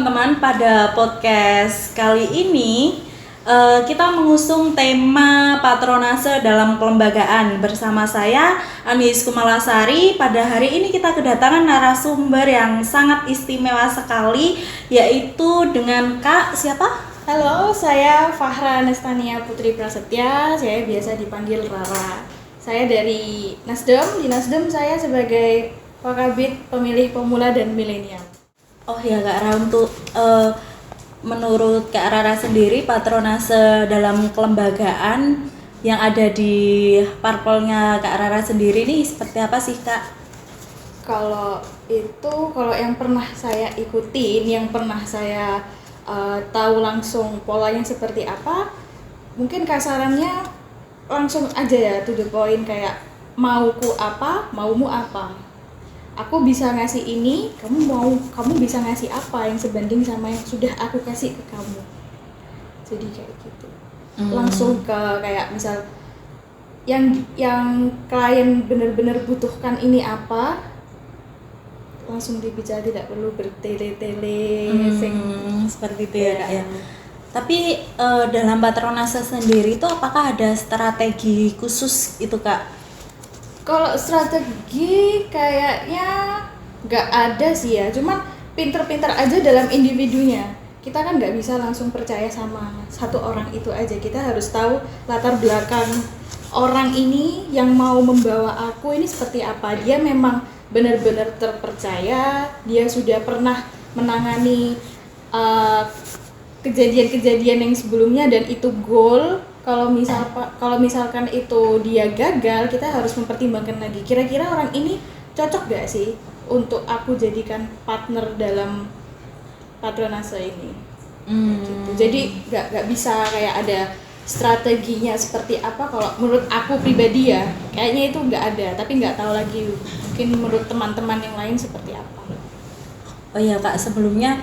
teman-teman, pada podcast kali ini kita mengusung tema patronase dalam kelembagaan. Bersama saya Anis Kumalasari. Pada hari ini kita kedatangan narasumber yang sangat istimewa sekali, yaitu dengan Kak siapa? Halo, saya Fahra Nestania Putri Prasetya. Saya biasa dipanggil Rara. Saya dari Nasdem. Di Nasdem saya sebagai Wakabit Pemilih Pemula dan Milenial. Oh ya Kak Rara, untuk menurut Kak Rara sendiri patronase dalam kelembagaan yang ada di parpolnya Kak Rara sendiri ini seperti apa sih Kak? Kalau yang pernah saya ikutin, yang pernah saya tahu langsung polanya seperti apa, mungkin kasarannya langsung aja ya, to the point, kayak mauku apa, maumu apa. Aku bisa ngasih ini, kamu bisa ngasih apa yang sebanding sama yang sudah aku kasih ke kamu. Jadi kayak gitu. Langsung ke kayak misal yang klien benar-benar butuhkan ini apa, langsung dibicara, tidak perlu bertele-tele. Seperti itu ya Kak ya. Tapi dalam patronase sendiri itu apakah ada strategi khusus itu Kak? Kalau strategi kayaknya nggak ada sih ya, cuman pinter-pinter aja dalam individunya. Kita kan nggak bisa langsung percaya sama satu orang itu aja, kita harus tahu latar belakang orang ini yang mau membawa aku ini seperti apa. Dia memang benar-benar terpercaya, dia sudah pernah menangani kejadian-kejadian yang sebelumnya dan itu goal. Kalau misalkan itu dia gagal, kita harus mempertimbangkan lagi, kira-kira orang ini cocok gak sih untuk aku jadikan partner dalam patronase ini. Gitu. Jadi gak bisa kayak ada strateginya seperti apa. Kalau menurut aku pribadi ya, kayaknya itu gak ada, tapi gak tahu lagi mungkin menurut teman-teman yang lain seperti apa. Oh iya Kak, sebelumnya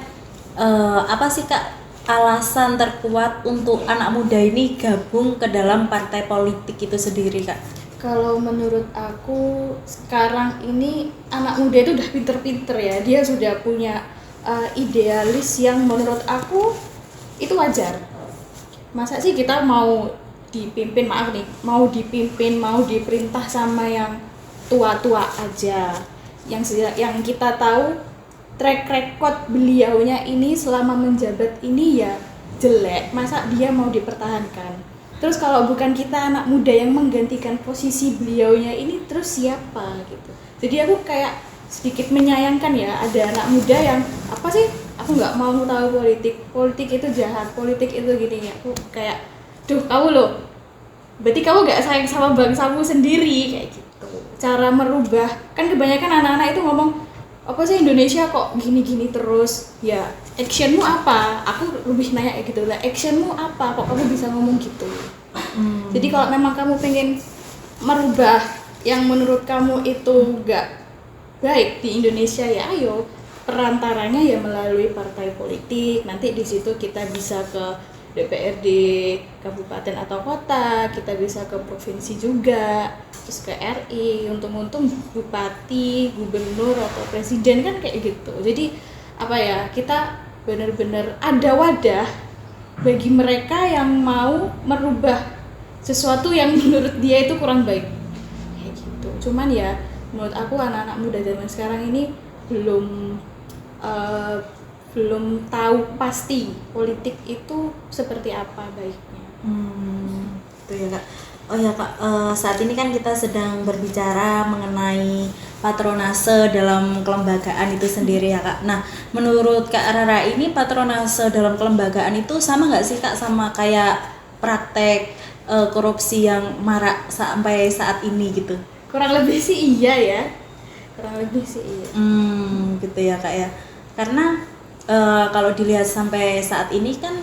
apa sih Kak alasan terkuat untuk anak muda ini gabung ke dalam partai politik itu sendiri Kak? Kalau menurut aku sekarang ini anak muda itu udah pinter-pinter ya, dia sudah punya idealis yang menurut aku itu wajar. Masa sih kita mau dipimpin, mau diperintah sama yang tua-tua aja, yang kita tahu track record beliaunya ini selama menjabat ini ya jelek, masa dia mau dipertahankan. Terus kalau bukan kita anak muda yang menggantikan posisi beliaunya ini, terus siapa gitu. Jadi aku kayak sedikit menyayangkan ya, ada anak muda yang apa sih, aku nggak mau tahu politik itu jahat, politik itu gini ya. Aku kayak, duh kamu loh, berarti kamu nggak sayang sama bangsamu sendiri, kayak gitu. Cara merubah, kan kebanyakan anak-anak itu ngomong, apa sih Indonesia kok gini-gini terus ya, actionmu apa? Aku lebih nanya kayak gitu lah, actionmu apa kok kamu bisa ngomong gitu. Jadi kalau memang kamu pengen merubah yang menurut kamu itu gak baik di Indonesia, ya ayo, perantaranya ya melalui partai politik. Nanti di situ kita bisa ke DPRD kabupaten atau kota, kita bisa ke provinsi juga, terus ke RI, untung-untung bupati, gubernur atau presiden kan kayak gitu. Jadi apa ya, kita benar-benar ada wadah bagi mereka yang mau merubah sesuatu yang menurut dia itu kurang baik kayak gitu. Cuman ya menurut aku anak-anak muda zaman sekarang ini belum tahu pasti politik itu seperti apa baiknya. Itu ya Kak. Oh ya Kak, saat ini kan kita sedang berbicara mengenai patronase dalam kelembagaan itu sendiri ya Kak. Nah, menurut Kak Rara ini patronase dalam kelembagaan itu sama nggak sih Kak sama kayak praktek korupsi yang marak sampai saat ini gitu? Kurang lebih sih iya ya. Gitu ya Kak ya. Karena kalau dilihat sampai saat ini kan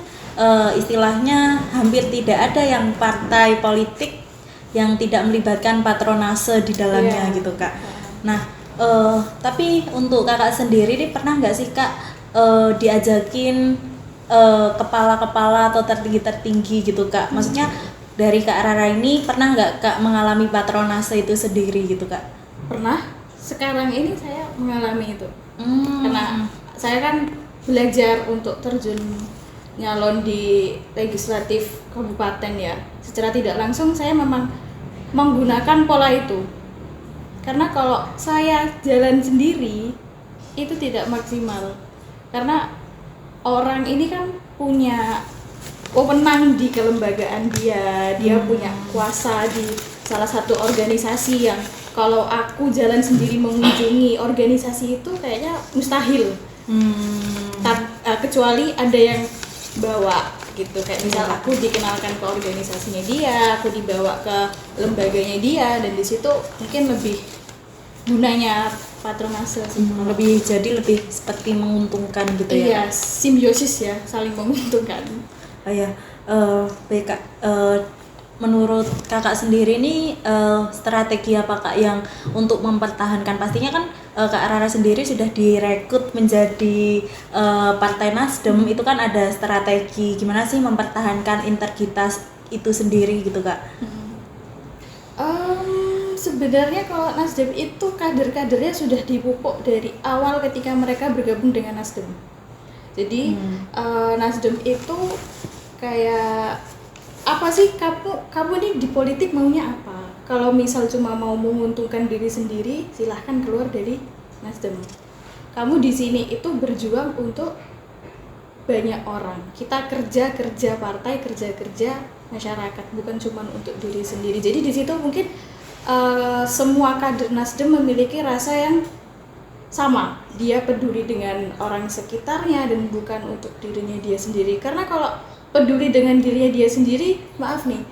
istilahnya hampir tidak ada yang partai politik yang tidak melibatkan patronase di dalamnya gitu Kak. Nah, tapi untuk Kakak sendiri nih pernah nggak sih Kak diajakin kepala-kepala atau tertinggi gitu Kak? Maksudnya dari Kak Rara ini pernah nggak Kak mengalami patronase itu sendiri gitu Kak? Pernah. Sekarang ini saya mengalami itu. Karena saya kan belajar untuk terjun nyalon di legislatif kabupaten ya. Secara tidak langsung saya memang menggunakan pola itu. Karena kalau saya jalan sendiri itu tidak maksimal. Karena orang ini kan punya wewenang di kelembagaan dia punya kuasa di salah satu organisasi yang kalau aku jalan sendiri mengunjungi organisasi itu kayaknya mustahil. Kecuali ada yang bawa gitu, kayak misal aku dikenalkan ke organisasinya dia, aku dibawa ke lembaganya dia, dan di situ mungkin lebih gunanya patronase sih. Lebih seperti menguntungkan gitu ya. Iya, simbiosis ya, saling menguntungkan. Oh ya, baik Kak, menurut Kakak sendiri nih strategi apa Kak yang untuk mempertahankan, pastinya kan Kak Rara sendiri sudah direkrut menjadi Partai Nasdem, itu kan ada strategi gimana sih mempertahankan integritas itu sendiri gitu Kak? Sebenarnya kalau Nasdem itu kader-kadernya sudah dipupuk dari awal ketika mereka bergabung dengan Nasdem. Jadi Nasdem itu kayak apa sih, kamu nih di politik maunya apa? Kalau misal cuma mau menguntungkan diri sendiri, silahkan keluar dari Nasdem. Kamu di sini itu berjuang untuk banyak orang. Kita kerja partai, kerja masyarakat, bukan cuma untuk diri sendiri. Jadi di situ mungkin semua kader Nasdem memiliki rasa yang sama. Dia peduli dengan orang sekitarnya dan bukan untuk dirinya dia sendiri. Karena kalau peduli dengan dirinya dia sendiri, maaf nih,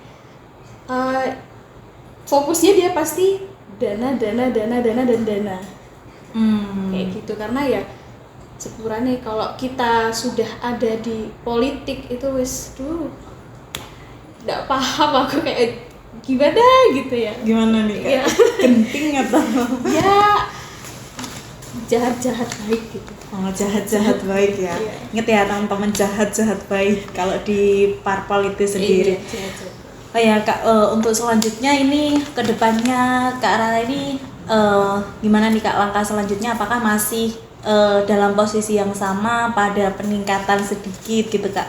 fokusnya dia pasti dana. Kayak gitu. Karena ya sepurane kalau kita sudah ada di politik itu wis nggak paham aku kayak gimana gitu ya. Gimana nih Kak? Ya. Genting atau? Ya jahat baik gitu. Oh, jahat baik ya. Iya. Ingat ya teman-teman, jahat baik kalau di parpol itu sendiri. Iya, jahat. Oh ya Kak, untuk selanjutnya ini kedepannya Kak Rara ini gimana nih Kak langkah selanjutnya? Apakah masih dalam posisi yang sama, pada peningkatan sedikit gitu Kak?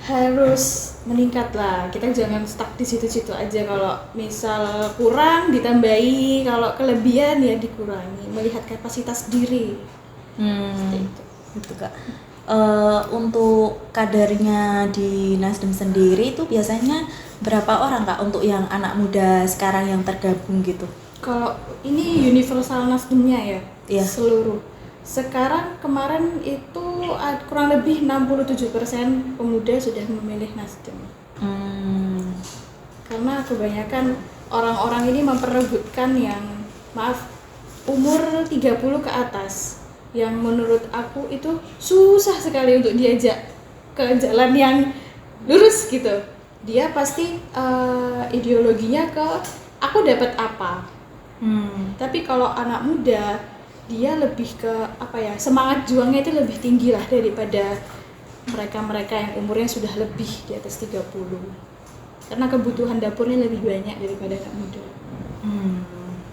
Harus meningkat lah, kita jangan stuck di situ-situ aja. Kalau misal kurang ditambahi, kalau kelebihan ya dikurangi, melihat kapasitas diri. Seperti itu. Gitu Kak. Untuk kadernya di Nasdem sendiri itu biasanya berapa orang Kak untuk yang anak muda sekarang yang tergabung gitu? Kalau ini universal Nasdemnya ya, Iya. seluruh. Sekarang kemarin itu kurang lebih 67% pemuda sudah memilih Nasdem. Karena kebanyakan orang-orang ini memperebutkan yang umur 30 ke atas, yang menurut aku itu susah sekali untuk diajak ke jalan yang lurus gitu. Dia pasti ideologinya ke aku dapat apa. Tapi kalau anak muda, dia lebih ke semangat juangnya itu lebih tinggi lah daripada mereka yang umurnya sudah lebih di atas 30. Karena kebutuhan dapurnya lebih banyak daripada anak muda.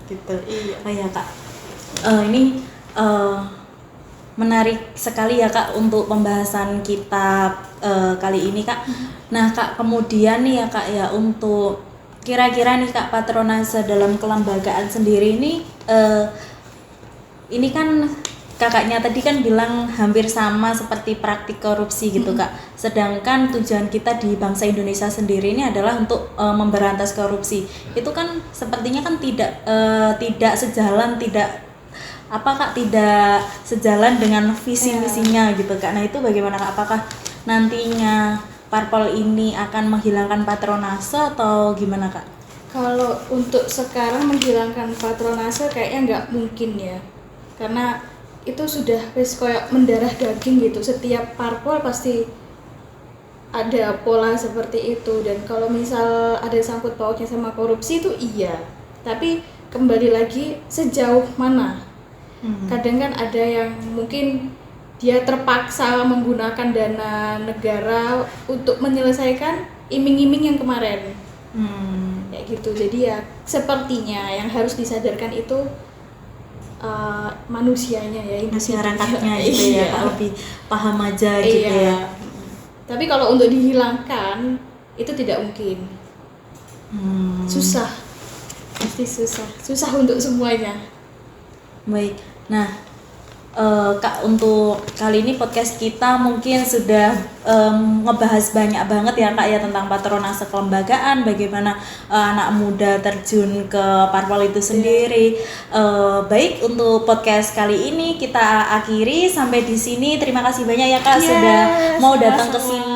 Gitu. Iya. Oh ya Kak, ini menarik sekali ya Kak untuk pembahasan kita kali ini Kak. Nah Kak, kemudian nih ya Kak ya, untuk kira-kira nih Kak, patronase dalam kelembagaan sendiri ini kan kakaknya tadi kan bilang hampir sama seperti praktik korupsi gitu Kak. Sedangkan tujuan kita di bangsa Indonesia sendiri ini adalah untuk memberantas korupsi. Itu kan sepertinya kan tidak sejalan, tidak sejalan dengan visi misinya gitu Kak. Nah itu bagaimana Kak? Apakah nantinya parpol ini akan menghilangkan patronase atau gimana Kak? Kalau untuk sekarang menghilangkan patronase kayaknya nggak mungkin ya. Karena itu sudah kayak mendarah daging gitu. Setiap parpol pasti ada pola seperti itu, dan kalau misal ada sangkut pautnya sama korupsi itu iya. Tapi kembali lagi sejauh mana? Kadang kan ada yang mungkin dia terpaksa menggunakan dana negara untuk menyelesaikan iming-iming yang kemarin. Kayak gitu. Jadi ya sepertinya yang harus disadarkan itu manusianya ya, masyarakatnya gitu ya, Iya. Kak, lebih paham aja gitu Iya. ya. Tapi kalau untuk dihilangkan itu tidak mungkin. Susah. Pasti susah untuk semuanya. Baik. Nah, Kak, untuk kali ini podcast kita mungkin sudah ngebahas banyak banget ya Kak ya tentang patronase kelembagaan, bagaimana anak muda terjun ke parpol itu sendiri. Baik, untuk podcast kali ini kita akhiri sampai di sini. Terima kasih banyak ya Kak sudah mau datang ke sini